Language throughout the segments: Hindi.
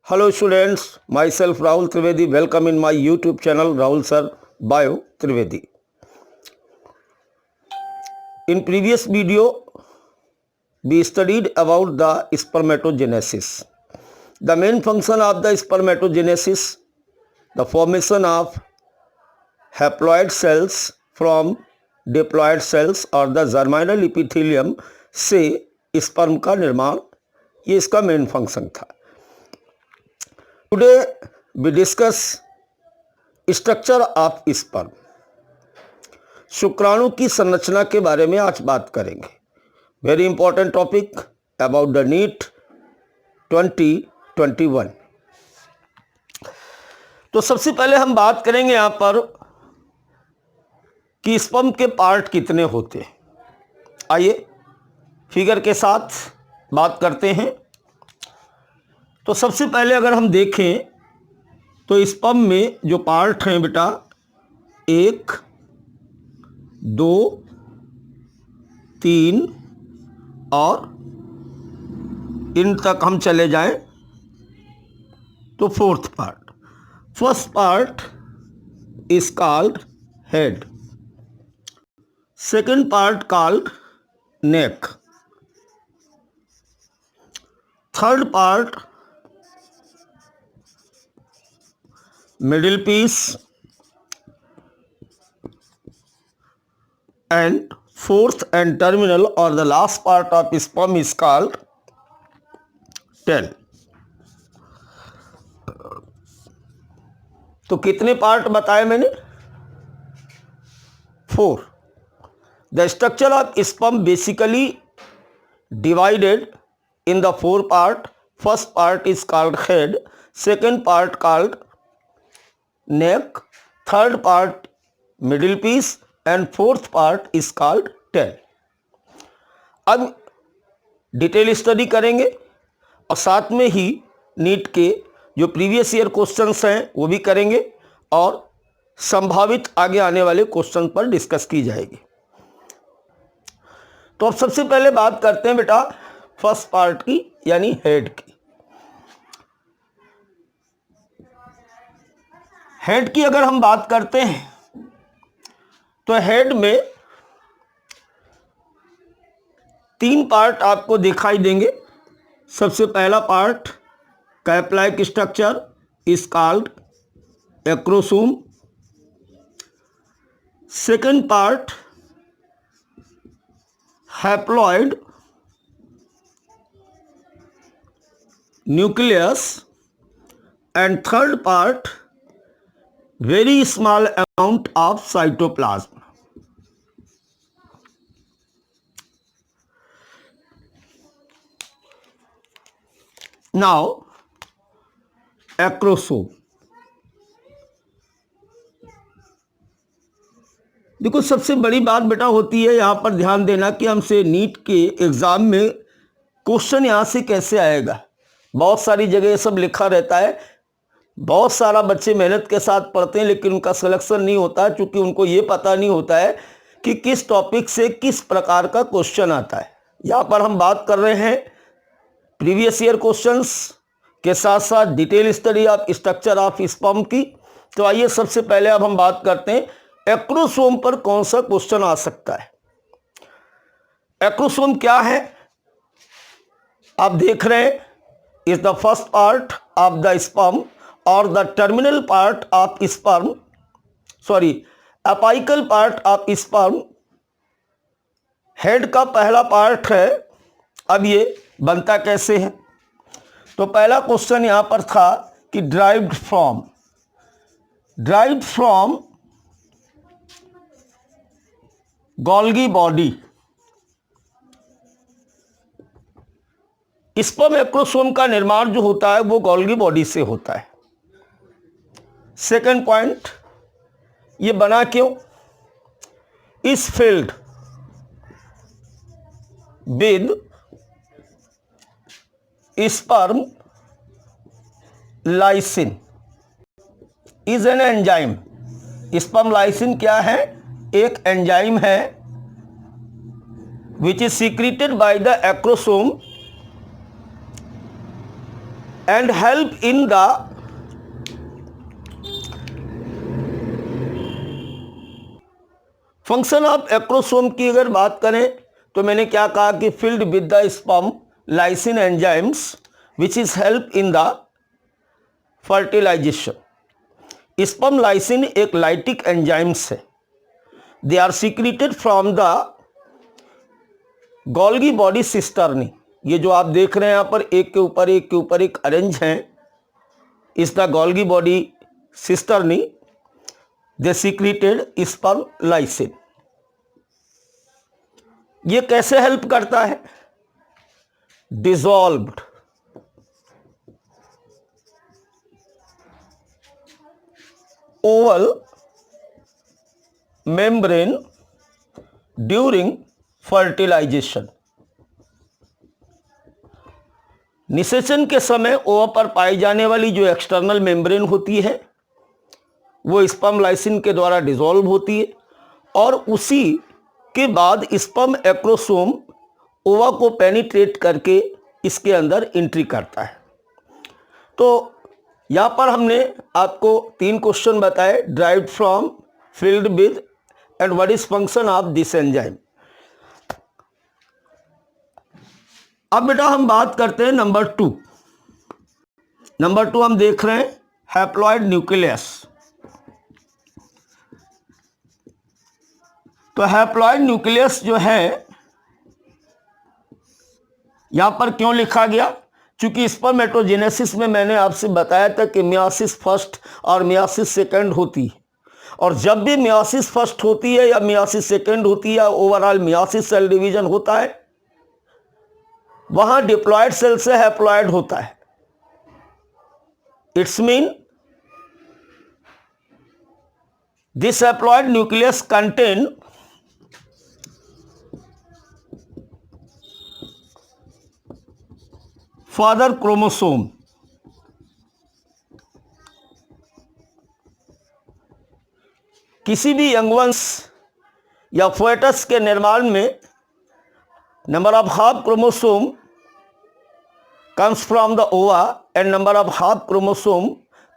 Hello students, myself Rahul Trivedi. Welcome in my YouTube channel Rahul Sir Bio Trivedi. In previous video, we studied about the spermatogenesis. The main function of the spermatogenesis, the formation of haploid cells from diploid cells और the germinal epithelium से स्पर्म का निर्माण, ये इसका मेन फंक्शन था. Today we discuss structure of sperm. शुक्राणु की संरचना के बारे में आज बात करेंगे. Very important topic about the NEET 2021. तो सबसे पहले हम बात करेंगे यहां पर कि स्पर्म के पार्ट कितने होते हैं. आइए फिगर के साथ बात करते हैं. तो सबसे पहले अगर हम देखें तो स्पर्म में जो पार्ट हैं बेटा, 1, 2, 3 और इन तक हम चले जाएं तो fourth part. First part is called head, second part called neck, third part middle piece, and fourth and terminal or the last part of sperm is called tail. तो कितने पार्ट बताए मैंने? 4. The structure of sperm basically divided in the 4 part. First part is called head, second part called neck, third part middle piece and fourth part is called tail. अब डिटेल स्टडी करेंगे और साथ में ही नीट के जो प्रीवियस ईयर क्वेश्चंस हैं वो भी करेंगे और संभावित आगे आने वाले क्वेश्चन पर डिस्कस की जाएगी. तो अब सबसे पहले बात करते हैं बेटा फर्स्ट पार्ट की यानी हेड की. हेड की अगर हम बात करते हैं तो हेड में 3 पार्ट आपको दिखाई देंगे. सबसे पहला part cap like structure is called acrosome. Second part haploid nucleus and third part very small amount of cytoplasm. Now acrosome. देखो सबसे बड़ी बात बेटा होती है यहाँ पर ध्यान देना कि हमसे नीट के एग्जाम में क्वेश्चन यहाँ से कैसे आएगा. बहुत सारी जगह ये सब लिखा रहता है, बहुत सारा बच्चे मेहनत के साथ पढ़ते हैं लेकिन उनका सिलेक्शन नहीं होता है क्योंकि उनको ये पता नहीं होता है कि किस टॉपिक से किस प्रकार का क्वेश्चन आता है. यहाँ पर हम बात कर रहे हैं प्रीवियस ईयर क्वेश्चंस के साथ साथ detail study of structure of sperm की. तो आइए सबसे पहले अब हम बात करते हैं एक्रोसोम पर कौन सा क्वेश्चन आ सकता है. एक्रोसोम क्या है आप देख रहे हैं, is the first part of the sperm or the terminal part of sperm, apical part of sperm. Head का पहला पार्ट है. अब ये बनता कैसे है? तो पहला क्वेश्चन यहां पर था कि derived from Golgi body. Sperm acrosome का निर्माण जो होता है वो गोल्गी बॉडी से होता है. सेकंड पॉइंट, ये बना क्यों? Is filled with sperm lysin is an enzyme. Sperm lysin क्या है? एक एंजाइम है which is secreted by the acrosome and help in the function of acrosome की अगर बात करें तो मैंने क्या कहा कि filled with the sperm lysin enzymes which is help in the fertilization. Sperm lysin एक लाइटिक एंजाइम्स है। They are secreted from the Golgi body cisternae. ये जो आप देख रहे हैं यहाँ पर एक के ऊपर एक अरेंज हैं, इस the Golgi body cisternae they secreted sperm lysin. ये कैसे हेल्प करता है? Dissolved oval membrane during fertilization. निषेचन के समय ओवा पर पाई जाने वाली जो एक्सटर्नल मेम्ब्रेन होती है वो स्पर्म लाइसिन के द्वारा डिसॉल्व होती है और उसी के बाद स्पर्म एक्रोसोम ओवा को पेनिट्रेट करके इसके अंदर एंट्री करता है। तो यहाँ पर हमने आपको 3 क्वेश्चन बताए, derived from, filled with and what is function of this enzyme. अब बेटा हम बात करते हैं नंबर 2। नंबर 2 हम देख रहे हैं हैप्लॉइड न्यूक्लियस। तो हैप्लॉइड न्यूक्लियस जो है यहां पर क्यों लिखा गया? क्योंकि स्पर्मेटोजेनेसिस में मैंने आपसे बताया था कि मियोसिस फर्स्ट और मियोसिस सेकंड होती है, और जब भी मियोसिस फर्स्ट होती है या मियोसिस सेकंड होती है या ओवरऑल मियोसिस सेल डिवीजन होता है, वहां डिप्लॉयड सेल से हैप्लॉइड होता है। It's mean this haploid nucleus contain father chromosome. किसी भी यंगवंश या फोएटस के निर्माण में number of half chromosome comes from the ova and number of half chromosome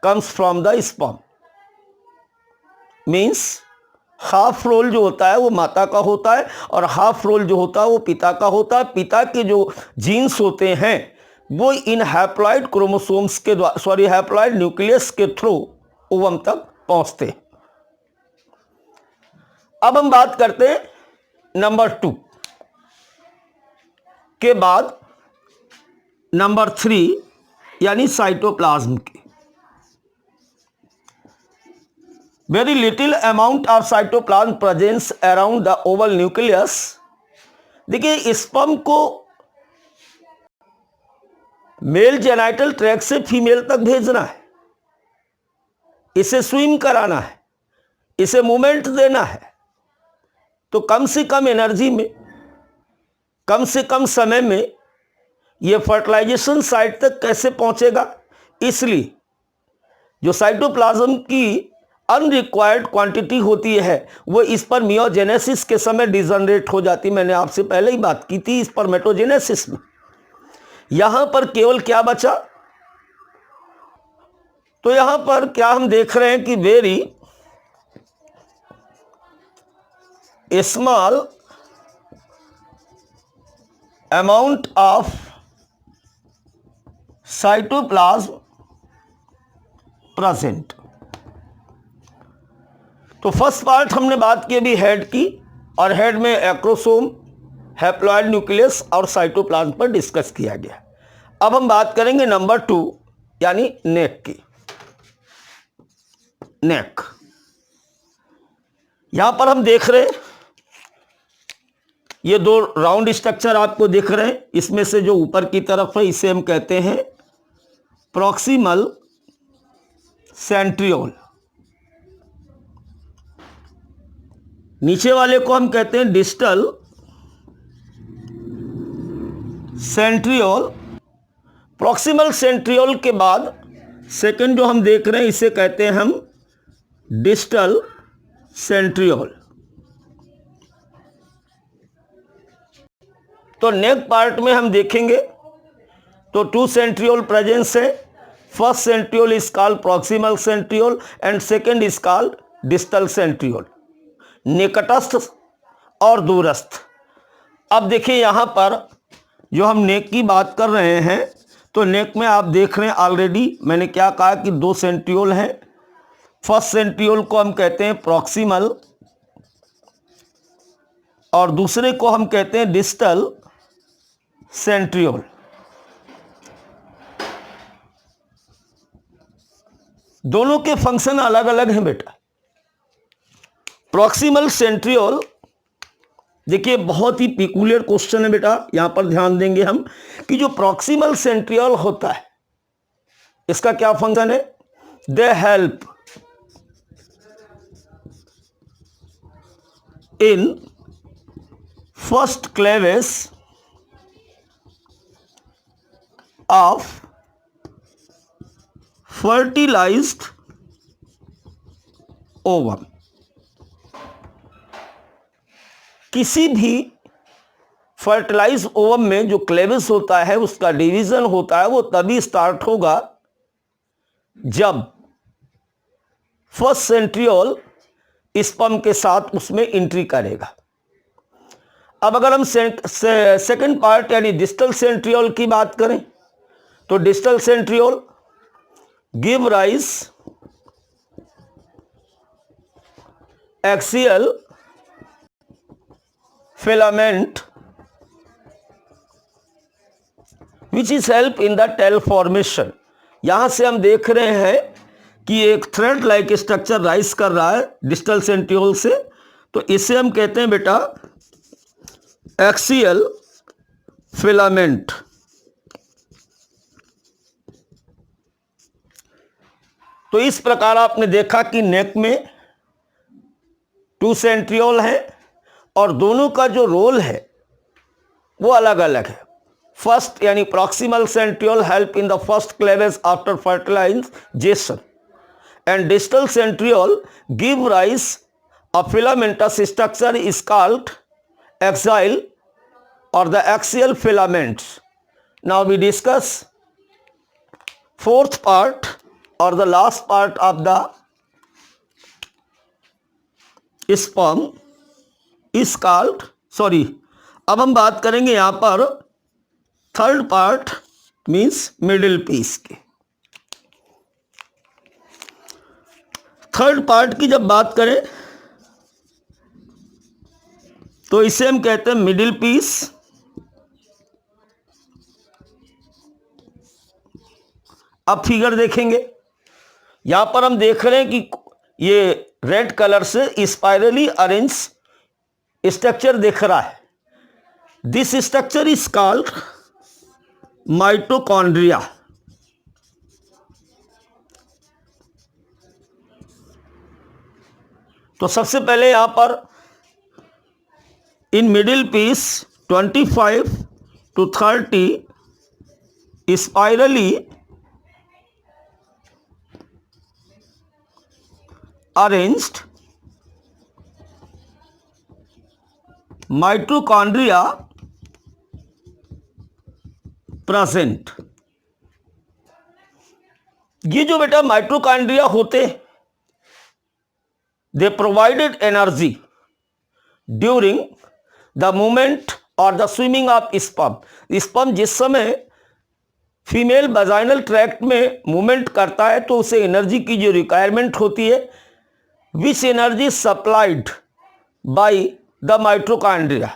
comes from the sperm। Means half role जो होता है वो माता का होता है और हाफ रोल जो होता है वो पिता का होता है। पिता के जो जीन्स होते हैं वो इन हैप्लॉइड क्रोमोसोम्स के द्वारा हैप्लॉइड न्यूक्लियस के थ्रू ओवम तक पहुंचते हैं। अब हम बात करते हैं नंबर 2 के बाद नंबर 3 यानी साइटोप्लाज्म की। Very little amount of cytoplasm presence around the Oval nucleus. देखिए स्पर्म को मेल जेनाइटल ट्रैक्ट से फीमेल तक भेजना है, इसे स्विम कराना है, इसे मूवमेंट देना है, तो कम से कम एनर्जी में, कम से कम समय में ये फर्टिलाइजेशन साइट तक कैसे पहुंचेगा? इसलिए जो साइटोप्लाज्म की अनरिक्वायर्ड क्वांटिटी होती है वो स्पर्मियोजेनेसिस के समय डिजनरेट हो जाती। मैंने आपसे पहले ही बात की थी स्पर्मेटोजेनेसिस में। यहां पर केवल क्या बचा? तो यहां पर क्या हम देख रहे हैं कि very small amount of cytoplasm present. तो फर्स्ट पार्ट हमने बात की अभी हेड की, और हेड में एक्रोसोम, हैप्लॉइड न्यूक्लियस और साइटोप्लाज्म पर डिस्कस किया गया। अब हम बात करेंगे नंबर 2 यानी नेक की। नेक यहां पर हम देख रहे हैं ये 2 राउंड स्ट्रक्चर आपको दिख रहे हैं। इसमें से जो ऊपर की तरफ है इसे हम कहते हैं प्रॉक्सिमल सेंट्रियोल, नीचे वाले को हम कहते हैं डिस्टल सेंट्रियोल। प्रॉक्सिमल सेंट्रियोल के बाद सेकंड जो हम देख रहे हैं इसे कहते हैं हम डिस्टल सेंट्रियोल। तो नेक पार्ट में हम देखेंगे तो 2 सेंट्रियोल प्रेजेंस है। First centriole is called proximal centriole and second is called distal centriole, निकटस्थ और दूरस्थ। अब देखिए यहाँ पर जो हम नेक की बात कर रहे हैं, तो नेक में आप देख रहे हैं ऑलरेडी मैंने क्या कहा कि 2 सेंट्रियोल हैं। फर्स्ट सेंट्रियोल को हम कहते हैं प्रॉक्सिमल और दूसरे को हम कहते हैं डिस्टल सेंट्रियोल। दोनों के फंक्शन अलग अलग हैं बेटा। प्रॉक्सिमल सेंट्रियोल, देखिए बहुत ही पिकुलियर क्वेश्चन है बेटा, यहां पर ध्यान देंगे हम कि जो प्रॉक्सिमल सेंट्रियोल होता है इसका क्या फंक्शन है। They help in first cleavage of fertilised ovum. किसी भी फर्टिलाइज ओवम में जो क्लेविस होता है उसका डिवीजन होता है, वो तभी स्टार्ट होगा जब फर्स्ट सेंट्रियोल स्पर्म के साथ उसमें एंट्री करेगा। अब अगर हम सेकंड पार्ट यानी डिस्टल सेंट्रियोल की बात करें, तो distal centriole give rise axial filament which is help in the tail formation। यहां से हम देख रहे हैं कि एक थ्रेड लाइक स्ट्रक्चर राइज कर रहा है डिस्टल सेंट्रियोल से, तो इसे हम कहते हैं बेटा एक्सियल फिलामेंट। तो इस प्रकार आपने देखा कि नेक में 2 सेंट्रियोल है और दोनों का जो रोल है वो अलग अलग है। फर्स्ट यानी proximal centriole help in the first cleavage after fertilisation and distal centriole give rise a filamentous structure is called axial और the axial filaments. Now we discuss fourth part और the last part of the sperm is called, sorry अब हम बात करेंगे यहां पर third part means middle piece के। थर्ड पार्ट की जब बात करें तो इसे हम कहते हैं मिडिल पीस। अब फिगर देखेंगे, यहां पर हम देख रहे हैं कि ये रेड कलर से स्पाइरली अरेंज स्ट्रक्चर दिख रहा है। This structure is called mitochondria. तो सबसे पहले यहां पर in middle piece 25 to 30 spirally arranged mitochondria present. ये जो बेटा माइटोकॉन्ड्रिया होते they provided energy during the movement और the swimming of sperm. Sperm जिस समय फीमेल वजाइनल ट्रैक्ट में मूवमेंट करता है तो उसे एनर्जी की जो रिक्वायरमेंट होती है, which energy supplied by the mitochondria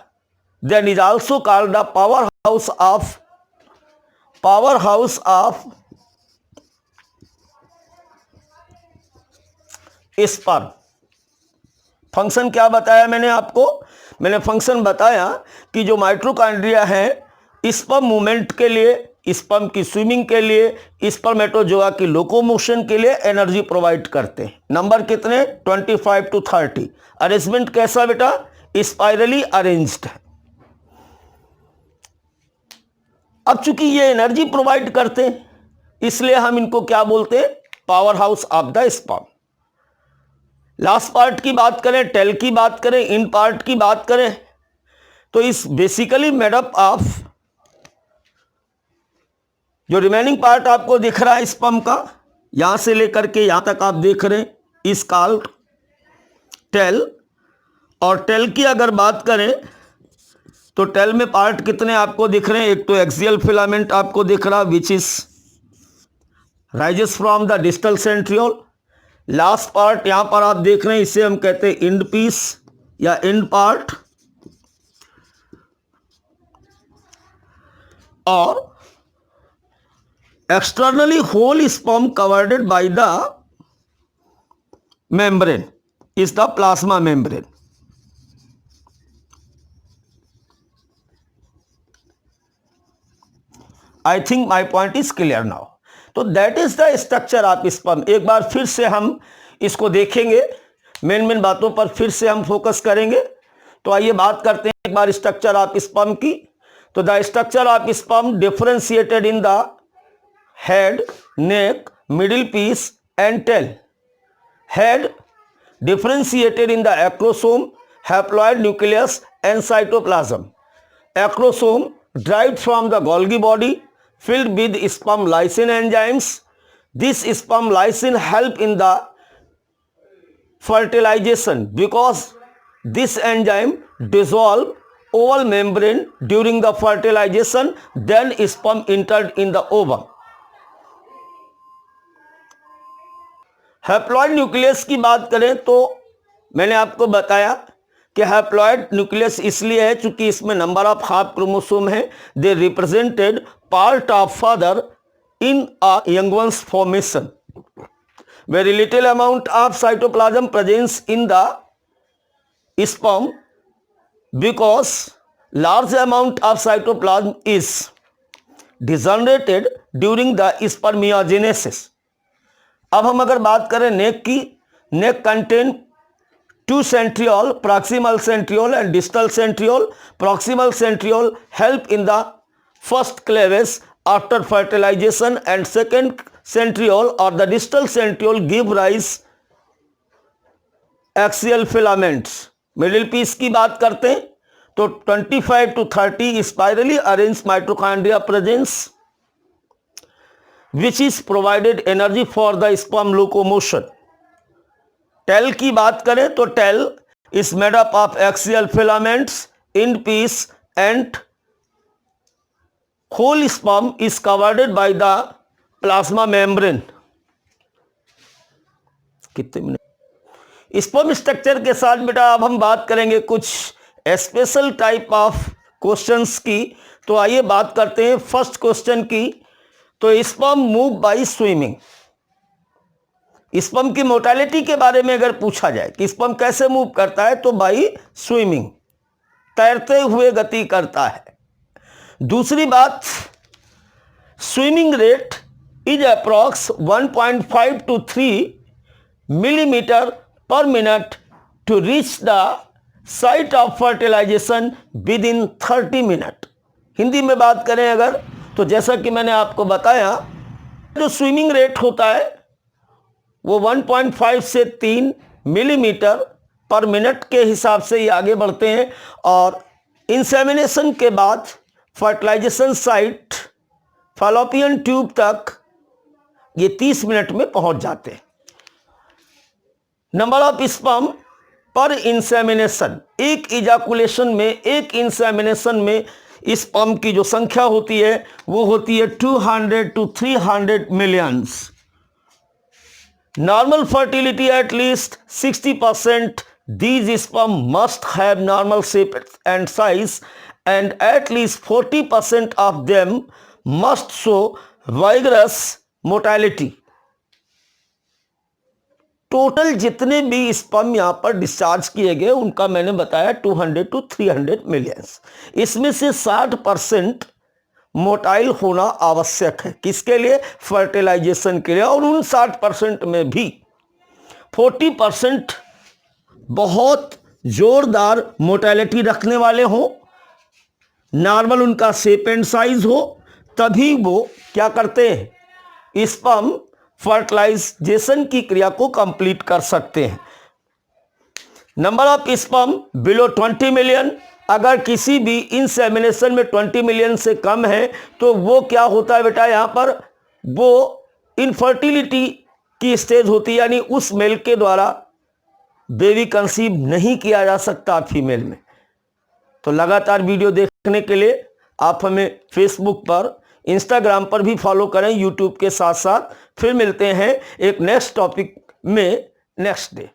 then is also called the powerhouse of sperm। Function क्या बताया मैंने आपको, मैंने फंक्शन बताया कि जो माइटोकॉन्ड्रिया है स्पर्म मूवमेंट के लिए, स्पर्म की स्विमिंग के लिए, स्पर्मेटोजोआ की लोकोमोशन के लिए एनर्जी प्रोवाइड करते हैं। नंबर कितने 25 to 30। अरेंजमेंट कैसा बेटा स्पाइरली अरेंज्ड है। अब चूंकि ये एनर्जी प्रोवाइड करते हैं इसलिए हम इनको क्या बोलते हैं, power house of the sperm. Last part की बात करें, टेल की बात करें, इन पार्ट की बात करें, तो इस बेसिकली मेड अप ऑफ जो रिमेनिंग पार्ट आपको दिख रहा है स्पर्म का, यहां से लेकर के यहां तक आप देख रहे हैं, इस कॉल्ड टेल। और टेल की अगर बात करें तो टेल में पार्ट कितने आपको दिख रहे हैं? एक तो एक्सियल फिलामेंट आपको दिख रहा which is rises from the distal centriole. Last part यहां पर आप देख रहे हैं, इसे हम कहते हैं इंड पीस या इंड पार्ट। और externally whole sperm covered by the membrane is the plasma membrane. I think my point is clear now. तो that is the structure of sperm. एक बार फिर से हम इसको देखेंगे, मेन बातों पर फिर से हम फोकस करेंगे। तो आइए बात करते हैं एक बार स्ट्रक्चर ऑफ स्पर्म की। तो the structure of sperm differentiated in the head, neck, middle piece and tail. Head differentiated in the acrosome, haploid nucleus and cytoplasm. Acrosome derived from the Golgi body filled with sperm lysine enzymes. This sperm lysine help in the fertilization because this enzyme dissolve oval membrane during the fertilization, then sperm entered in the ovum. Haploid nucleus की बात करें तो मैंने आपको बताया कि हैप्लॉइड न्यूक्लियस इसलिए है क्योंकि इसमें नंबर ऑफ हाफ क्रोमोसोम है। They represented part of father in a young ones formation. Very little amount of cytoplasm presence in the sperm because large amount of cytoplasm is degenerated during the spermiogenesis. अब हम अगर बात करें नेक की, neck contain 2 centriole, proximal centriole and distal centriole. Proximal centriole help in the first cleavage after fertilisation and second centriole और the distal centriole give rise axial filaments. Middle piece की बात करते हैं तो 25 to 30 spirally arrange mitochondria presence which is provided energy for the sperm locomotion. Tail की बात करें तो tail is made up of axial filaments, end piece and whole sperm is covered by the plasma membrane. कितने मिनट? स्पर्म स्ट्रक्चर के साथ बेटा अब हम बात करेंगे कुछ स्पेशल टाइप ऑफ क्वेश्चंस की। तो आइए बात करते हैं फर्स्ट क्वेश्चन की। तो sperm move by swimming. Sperm की मोटालिटी के बारे में अगर पूछा जाए कि स्पर्म कैसे मूव करता है तो बाय स्विमिंग, तैरते हुए गति करता है। दूसरी बात, swimming rate is approx 1.5 to 3 millimetre per minute to reach the site of fertilization within 30 minute. Hindi में बात करें अगर तो जैसा कि मैंने आपको बताया, जो स्विमिंग रेट होता है वो 1.5 से 3 मिलीमीटर पर मिनट के हिसाब से ये आगे बढ़ते हैं और इंसेमिनेशन के बाद फर्टिलाइजेशन साइट फैलोपियन ट्यूब तक ये 30 मिनट में पहुंच जाते हैं। नंबर ऑफ स्पर्म पर इंसेमिनेशन, एक इजाकुलेशन में, एक इंसेमिनेशन में स्पर्म की जो संख्या होती है वो होती है 200 to 300 millions. Normal fertility at least 60%। These sperm must have normal shape and size and at least 40% of them must show vigorous motility. Total जितने भी स्पर्म यहाँ पर डिस्चार्ज किए गए उनका मैंने बताया 200 to 300 मिलियंस। इसमें से 60% मोटाइल होना आवश्यक है। किसके लिए? फर्टिलाइजेशन के लिए। और उन 60% में भी 40% बहुत जोरदार मोटालिटी रखने वाले हों, नॉर्मल उनका शेप एंड साइज हो, तभी वो क्या करते हैं? स्पर्म फर्टिलाइजेशन की क्रिया को कंप्लीट कर सकते हैं। Number of sperm below 20 million अगर किसी भी इंसेमिनेशन में 20 मिलियन से कम है तो वो क्या होता है बेटा, यहाँ पर वो इनफर्टिलिटी की स्टेज होती है, यानी उस मेल के द्वारा बेबी कंसीव नहीं किया जा सकता फीमेल में। तो लगातार वीडियो देखने के लिए आप हमें फेसबुक पर, इंस्टाग्राम पर भी फॉलो करें यूट्यूब के साथ साथ। फिर मिलते हैं एक नेक्स्ट टॉपिक में नेक्स्ट डे।